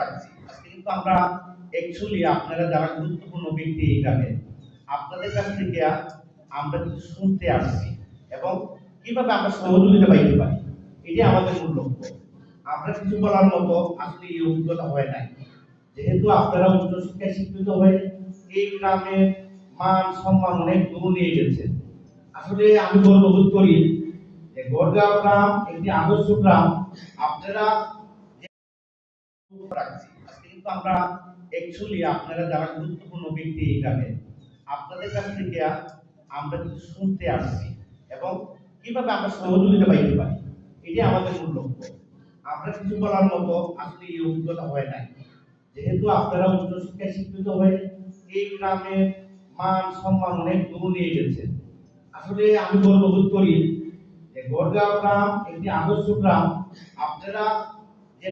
আজকে কিন্তু আমরা অ্যাকচুয়ালি আপনারা যারা গুরুত্বপূর্ণ ব্যক্তি এই গ্রামে আপনাদের কাছ থেকে আমরা কিছু শুনতে আসছি এবং কিভাবে আমরা সহযোগিতা পাইতে পারি এটাই আমাদের মূল লক্ষ্য। আমরা কিছু বলার মতো আসলে এই অভিজ্ঞতা হয় নাই, যেহেতু আপনারা উচ্চশিক্ষায় শিক্ষিত হয়ে এই গ্রামে মান সম্মান অনেক দূর নিয়ে গেছেন। আসলে আমি গর্ববোধ করি যে গড়গাঁও গ্রাম একটি আদর্শ গ্রাম। আপনারা রাখছি আজকে কিন্তু আমরা অ্যাকচুয়ালি আপনারা যারা গুরুত্বপূর্ণ ব্যক্তি এই গ্রামে আপনাদের কাছ থেকে আমরা কিছু শুনতে আসছি এবং কিভাবে আমরা সহযোগিতা পাইতে পারি এটাই আমাদের মূল লক্ষ্য। আমরা কিছু বলার মতো আসলে এই অভিজ্ঞতা হয় নাই, যেহেতু আপনারা উচ্চশিক্ষায় শিক্ষিত হয়ে এই গ্রামে মান সম্মান অনেক দূর নিয়ে গেছেন। আসলে আমি গর্ববোধ করি যে গড়গাঁও গ্রাম একটি আদর্শ গ্রাম। আপনারা